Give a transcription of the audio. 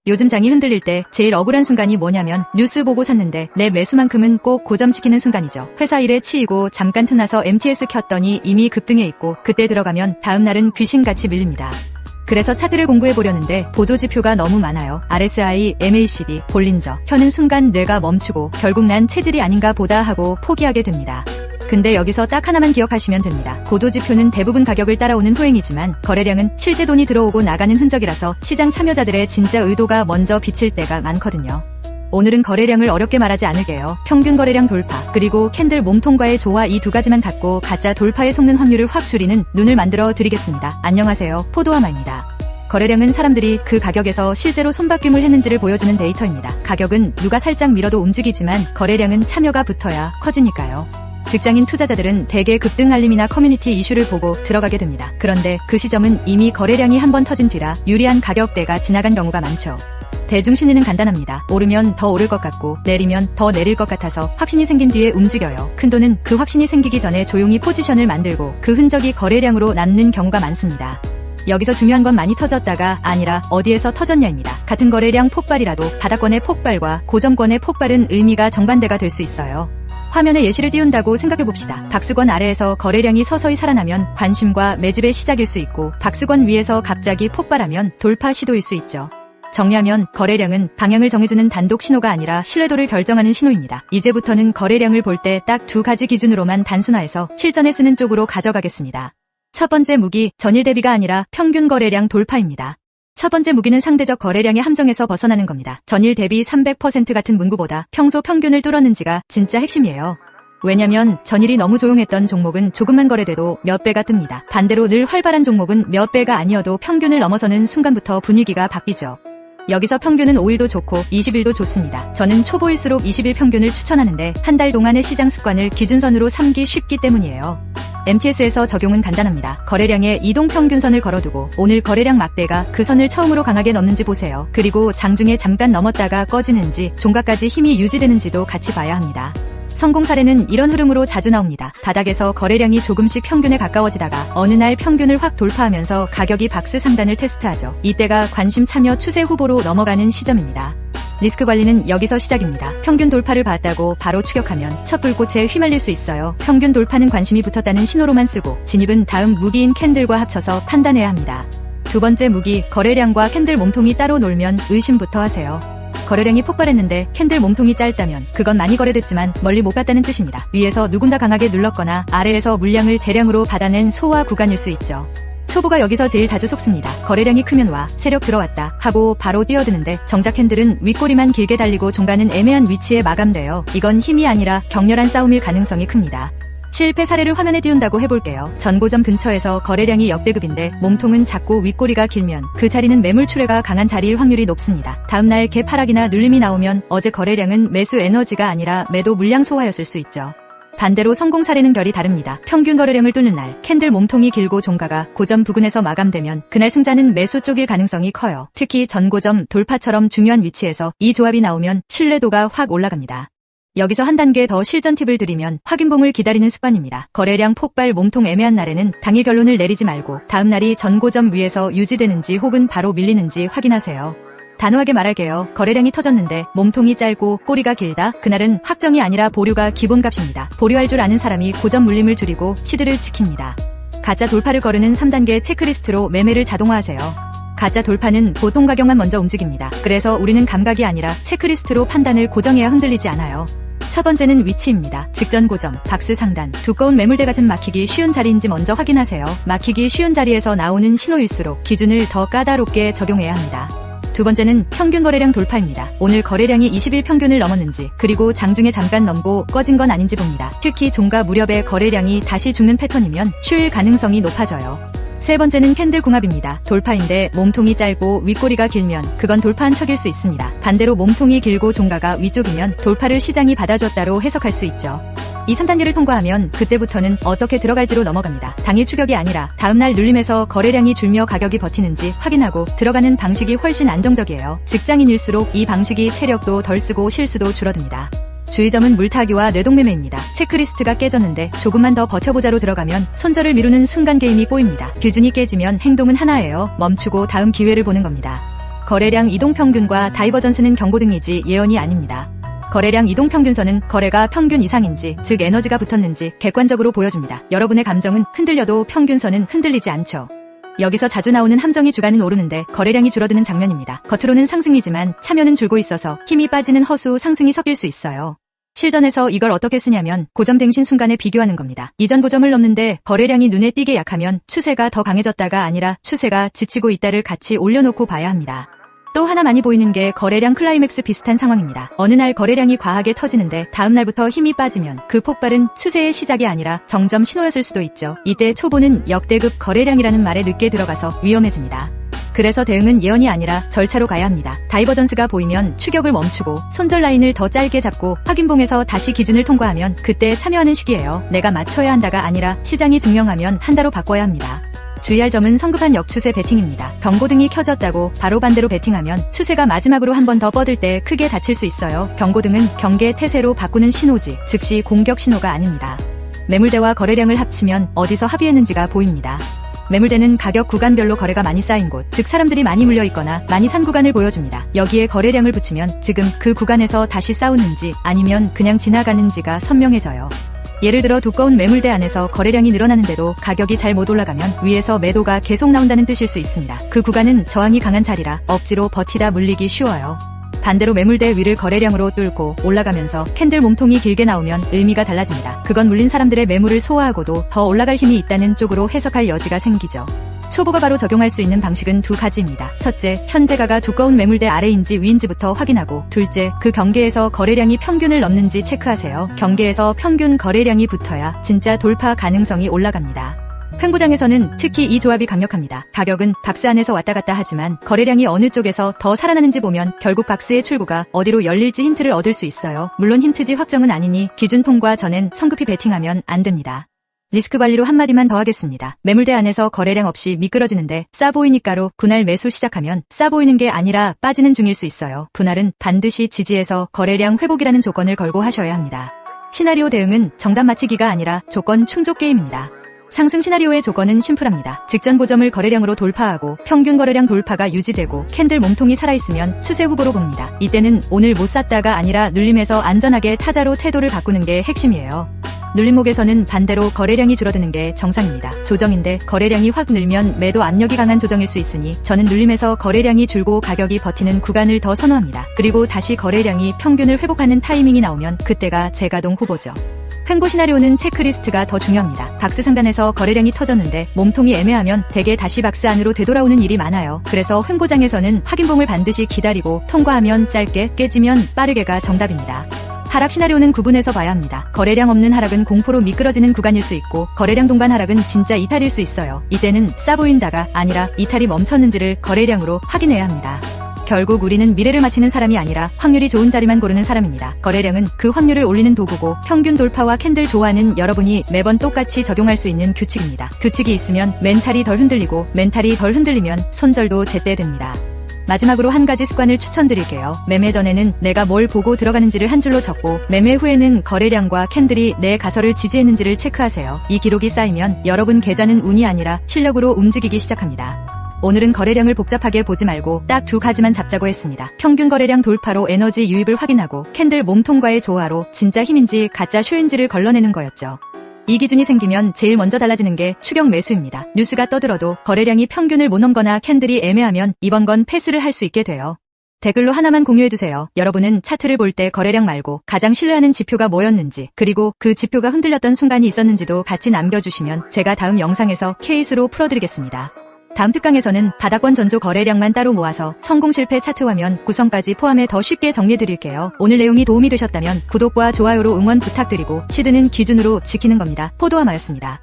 요즘 장이 흔들릴 때 제일 억울한 순간이 뭐냐면 뉴스 보고 샀는데 내 매수만큼은 꼭 고점 지키는 순간이죠. 회사 일에 치이고 잠깐 틈나서 MTS 켰더니 이미 급등해 있고 그때 들어가면 다음날은 귀신같이 밀립니다. 그래서 차트를 공부해보려는데 보조지표가 너무 많아요. RSI, MACD, 볼린저 켜는 순간 뇌가 멈추고 결국 난 체질이 아닌가 보다 하고 포기하게 됩니다. 근데 여기서 딱 하나만 기억하시면 됩니다. 고도지표는 대부분 가격을 따라오는 후행이지만 거래량은 실제 돈이 들어오고 나가는 흔적이라서 시장 참여자들의 진짜 의도가 먼저 비칠 때가 많거든요. 오늘은 거래량을 어렵게 말하지 않을게요. 평균 거래량 돌파, 그리고 캔들 몸통과의 조화 이 두 가지만 갖고 가짜 돌파에 속는 확률을 확 줄이는 눈을 만들어 드리겠습니다. 안녕하세요. 포도하마입니다. 거래량은 사람들이 그 가격에서 실제로 손바뀜을 했는지를 보여주는 데이터입니다. 가격은 누가 살짝 밀어도 움직이지만 거래량은 참여가 붙어야 커지니까요. 직장인 투자자들은 대개 급등 알림이나 커뮤니티 이슈를 보고 들어가게 됩니다. 그런데 그 시점은 이미 거래량이 한번 터진 뒤라 유리한 가격대가 지나간 경우가 많죠. 대중 심리는 간단합니다. 오르면 더 오를 것 같고 내리면 더 내릴 것 같아서 확신이 생긴 뒤에 움직여요. 큰돈은 그 확신이 생기기 전에 조용히 포지션을 만들고 그 흔적이 거래량으로 남는 경우가 많습니다. 여기서 중요한 건 많이 터졌다가 아니라 어디에서 터졌냐입니다. 같은 거래량 폭발이라도 바닥권의 폭발과 고점권의 폭발은 의미가 정반대가 될 수 있어요. 화면에 예시를 띄운다고 생각해봅시다. 박스권 아래에서 거래량이 서서히 살아나면 관심과 매집의 시작일 수 있고 박스권 위에서 갑자기 폭발하면 돌파 시도일 수 있죠. 정리하면 거래량은 방향을 정해주는 단독 신호가 아니라 신뢰도를 결정하는 신호입니다. 이제부터는 거래량을 볼 때 딱 두 가지 기준으로만 단순화해서 실전에 쓰는 쪽으로 가져가겠습니다. 첫 번째 무기, 전일 대비가 아니라 평균 거래량 돌파입니다. 첫 번째 무기는 상대적 거래량의 함정에서 벗어나는 겁니다. 전일 대비 300% 같은 문구보다 평소 평균을 뚫었는지가 진짜 핵심이에요. 왜냐면 전일이 너무 조용했던 종목은 조금만 거래돼도 몇 배가 뜹니다. 반대로 늘 활발한 종목은 몇 배가 아니어도 평균을 넘어서는 순간부터 분위기가 바뀌죠. 여기서 평균은 5일도 좋고 20일도 좋습니다. 저는 초보일수록 20일 평균을 추천하는데 한 달 동안의 시장 습관을 기준선으로 삼기 쉽기 때문이에요. MTS에서 적용은 간단합니다. 거래량에 이동평균선을 걸어두고 오늘 거래량 막대가 그 선을 처음으로 강하게 넘는지 보세요. 그리고 장중에 잠깐 넘었다가 꺼지는지 종가까지 힘이 유지되는지도 같이 봐야 합니다. 성공 사례는 이런 흐름으로 자주 나옵니다. 바닥에서 거래량이 조금씩 평균에 가까워지다가 어느 날 평균을 확 돌파하면서 가격이 박스 상단을 테스트하죠. 이때가 관심 참여 추세 후보로 넘어가는 시점입니다. 리스크 관리는 여기서 시작입니다. 평균 돌파를 봤다고 바로 추격하면 첫 불꽃에 휘말릴 수 있어요. 평균 돌파는 관심이 붙었다는 신호로만 쓰고 진입은 다음 무기인 캔들과 합쳐서 판단해야 합니다. 두 번째 무기, 거래량과 캔들 몸통이 따로 놀면 의심부터 하세요. 거래량이 폭발했는데 캔들 몸통이 짧다면 그건 많이 거래됐지만 멀리 못 갔다는 뜻입니다. 위에서 누군가 강하게 눌렀거나 아래에서 물량을 대량으로 받아낸 소화 구간일 수 있죠. 초보가 여기서 제일 자주 속습니다. 거래량이 크면 와, 세력 들어왔다 하고 바로 뛰어드는데 정작 캔들은 윗꼬리만 길게 달리고 종가는 애매한 위치에 마감돼요. 이건 힘이 아니라 격렬한 싸움일 가능성이 큽니다. 실패 사례를 화면에 띄운다고 해볼게요. 전고점 근처에서 거래량이 역대급인데 몸통은 작고 윗꼬리가 길면 그 자리는 매물 출회가 강한 자리일 확률이 높습니다. 다음날 갭 하락이나 눌림이 나오면 어제 거래량은 매수 에너지가 아니라 매도 물량 소화였을 수 있죠. 반대로 성공 사례는 결이 다릅니다. 평균 거래량을 뚫는 날 캔들 몸통이 길고 종가가 고점 부근에서 마감되면 그날 승자는 매수 쪽일 가능성이 커요. 특히 전고점 돌파처럼 중요한 위치에서 이 조합이 나오면 신뢰도가 확 올라갑니다. 여기서 한 단계 더 실전 팁을 드리면 확인봉을 기다리는 습관입니다. 거래량 폭발 몸통 애매한 날에는 당일 결론을 내리지 말고 다음 날이 전고점 위에서 유지되는지 혹은 바로 밀리는지 확인하세요. 단호하게 말할게요. 거래량이 터졌는데 몸통이 짧고 꼬리가 길다? 그날은 확정이 아니라 보류가 기본값입니다. 보류할 줄 아는 사람이 고점 물림을 줄이고 시드를 지킵니다. 가짜 돌파를 거르는 3단계 체크리스트로 매매를 자동화하세요. 가짜 돌파는 보통 가격만 먼저 움직입니다. 그래서 우리는 감각이 아니라 체크리스트로 판단을 고정해야 흔들리지 않아요. 첫 번째는 위치입니다. 직전 고점, 박스 상단, 두꺼운 매물대 같은 막히기 쉬운 자리인지 먼저 확인하세요. 막히기 쉬운 자리에서 나오는 신호일수록 기준을 더 까다롭게 적용해야 합니다. 두 번째는 평균 거래량 돌파입니다. 오늘 거래량이 20일 평균을 넘었는지 그리고 장중에 잠깐 넘고 꺼진 건 아닌지 봅니다. 특히 종가 무렵에 거래량이 다시 죽는 패턴이면 쉬일 가능성이 높아져요. 세 번째는 캔들 궁합입니다. 돌파인데 몸통이 짧고 윗꼬리가 길면 그건 돌파한 척일 수 있습니다. 반대로 몸통이 길고 종가가 위쪽이면 돌파를 시장이 받아줬다로 해석할 수 있죠. 이 3단계를 통과하면 그때부터는 어떻게 들어갈지로 넘어갑니다. 당일 추격이 아니라 다음날 눌림에서 거래량이 줄며 가격이 버티는지 확인하고 들어가는 방식이 훨씬 안정적이에요. 직장인일수록 이 방식이 체력도 덜 쓰고 실수도 줄어듭니다. 주의점은 물타기와 뇌동매매입니다. 체크리스트가 깨졌는데 조금만 더 버텨보자로 들어가면 손절을 미루는 순간 게임이 꼬입니다. 기준이 깨지면 행동은 하나예요. 멈추고 다음 기회를 보는 겁니다. 거래량 이동평균과 다이버전스는 경고등이지 예언이 아닙니다. 거래량 이동평균선은 거래가 평균 이상인지, 즉 에너지가 붙었는지 객관적으로 보여줍니다. 여러분의 감정은 흔들려도 평균선은 흔들리지 않죠. 여기서 자주 나오는 함정이 주가는 오르는데 거래량이 줄어드는 장면입니다. 겉으로는 상승이지만 참여는 줄고 있어서 힘이 빠지는 허수 상승이 섞일 수 있어요. 실전에서 이걸 어떻게 쓰냐면 고점갱신 순간에 비교하는 겁니다. 이전 고점을 넘는데 거래량이 눈에 띄게 약하면 추세가 더 강해졌다가 아니라 추세가 지치고 있다를 같이 올려놓고 봐야 합니다. 또 하나 많이 보이는 게 거래량 클라이맥스 비슷한 상황입니다. 어느 날 거래량이 과하게 터지는데 다음 날부터 힘이 빠지면 그 폭발은 추세의 시작이 아니라 정점 신호였을 수도 있죠. 이때 초보는 역대급 거래량이라는 말에 늦게 들어가서 위험해집니다. 그래서 대응은 예언이 아니라 절차로 가야 합니다. 다이버전스가 보이면 추격을 멈추고 손절 라인을 더 짧게 잡고 확인봉에서 다시 기준을 통과하면 그때 참여하는 시기예요. 내가 맞춰야 한다가 아니라 시장이 증명하면 한다로 바꿔야 합니다. 주의할 점은 성급한 역추세 베팅입니다. 경고등이 켜졌다고 바로 반대로 베팅하면 추세가 마지막으로 한 번 더 뻗을 때 크게 다칠 수 있어요. 경고등은 경계 태세로 바꾸는 신호지, 즉시 공격 신호가 아닙니다. 매물대와 거래량을 합치면 어디서 합의했는지가 보입니다. 매물대는 가격 구간별로 거래가 많이 쌓인 곳, 즉 사람들이 많이 물려있거나 많이 산 구간을 보여줍니다. 여기에 거래량을 붙이면 지금 그 구간에서 다시 싸우는지 아니면 그냥 지나가는지가 선명해져요. 예를 들어 두꺼운 매물대 안에서 거래량이 늘어나는데도 가격이 잘 못 올라가면 위에서 매도가 계속 나온다는 뜻일 수 있습니다. 그 구간은 저항이 강한 자리라 억지로 버티다 물리기 쉬워요. 반대로 매물대 위를 거래량으로 뚫고 올라가면서 캔들 몸통이 길게 나오면 의미가 달라집니다. 그건 물린 사람들의 매물을 소화하고도 더 올라갈 힘이 있다는 쪽으로 해석할 여지가 생기죠. 초보가 바로 적용할 수 있는 방식은 두 가지입니다. 첫째, 현재가가 두꺼운 매물대 아래인지 위인지부터 확인하고, 둘째, 그 경계에서 거래량이 평균을 넘는지 체크하세요. 경계에서 평균 거래량이 붙어야 진짜 돌파 가능성이 올라갑니다. 횡보장에서는 특히 이 조합이 강력합니다. 가격은 박스 안에서 왔다 갔다 하지만 거래량이 어느 쪽에서 더 살아나는지 보면 결국 박스의 출구가 어디로 열릴지 힌트를 얻을 수 있어요. 물론 힌트지 확정은 아니니 기준 통과 전엔 성급히 베팅하면 안 됩니다. 리스크 관리로 한마디만 더 하겠습니다. 매물대 안에서 거래량 없이 미끄러지는데 싸 보이니까로 분할 매수 시작하면 싸 보이는 게 아니라 빠지는 중일 수 있어요. 분할은 반드시 지지에서 거래량 회복이라는 조건을 걸고 하셔야 합니다. 시나리오 대응은 정답 맞히기가 아니라 조건 충족 게임입니다. 상승 시나리오의 조건은 심플합니다. 직전 고점을 거래량으로 돌파하고 평균 거래량 돌파가 유지되고 캔들 몸통이 살아있으면 추세 후보로 봅니다. 이때는 오늘 못 샀다가 아니라 눌림에서 안전하게 타자로 태도를 바꾸는 게 핵심이에요. 눌림목에서는 반대로 거래량이 줄어드는 게 정상입니다. 조정인데 거래량이 확 늘면 매도 압력이 강한 조정일 수 있으니 저는 눌림에서 거래량이 줄고 가격이 버티는 구간을 더 선호합니다. 그리고 다시 거래량이 평균을 회복하는 타이밍이 나오면 그때가 재가동 후보죠. 횡보 시나리오는 체크리스트가 더 중요합니다. 박스 상단에서 거래량이 터졌는데 몸통이 애매하면 대개 다시 박스 안으로 되돌아오는 일이 많아요. 그래서 횡보장에서는 확인봉을 반드시 기다리고 통과하면 짧게, 깨지면 빠르게가 정답입니다. 하락 시나리오는 구분해서 봐야 합니다. 거래량 없는 하락은 공포로 미끄러지는 구간일 수 있고 거래량 동반 하락은 진짜 이탈일 수 있어요. 이때는 싸 보인다가 아니라 이탈이 멈췄는지를 거래량으로 확인해야 합니다. 결국 우리는 미래를 맞히는 사람이 아니라 확률이 좋은 자리만 고르는 사람입니다. 거래량은 그 확률을 올리는 도구고 평균 돌파와 캔들 좋아하는 여러분이 매번 똑같이 적용할 수 있는 규칙입니다. 규칙이 있으면 멘탈이 덜 흔들리고 멘탈이 덜 흔들리면 손절도 제때 됩니다. 마지막으로 한 가지 습관을 추천드릴게요. 매매 전에는 내가 뭘 보고 들어가는지를 한 줄로 적고 매매 후에는 거래량과 캔들이 내 가설을 지지했는지를 체크하세요. 이 기록이 쌓이면 여러분 계좌는 운이 아니라 실력으로 움직이기 시작합니다. 오늘은 거래량을 복잡하게 보지 말고 딱 두 가지만 잡자고 했습니다. 평균 거래량 돌파로 에너지 유입을 확인하고 캔들 몸통과의 조화로 진짜 힘인지 가짜 쇼인지를 걸러내는 거였죠. 이 기준이 생기면 제일 먼저 달라지는 게 추격 매수입니다. 뉴스가 떠들어도 거래량이 평균을 못 넘거나 캔들이 애매하면 이번 건 패스를 할 수 있게 돼요. 댓글로 하나만 공유해두세요. 여러분은 차트를 볼 때 거래량 말고 가장 신뢰하는 지표가 뭐였는지, 그리고 그 지표가 흔들렸던 순간이 있었는지도 같이 남겨주시면 제가 다음 영상에서 케이스로 풀어드리겠습니다. 다음 특강에서는 바닥권 전조 거래량만 따로 모아서 성공 실패 차트 화면 구성까지 포함해 더 쉽게 정리해드릴게요. 오늘 내용이 도움이 되셨다면 구독과 좋아요로 응원 부탁드리고 시드는 기준으로 지키는 겁니다. 포도와마였습니다.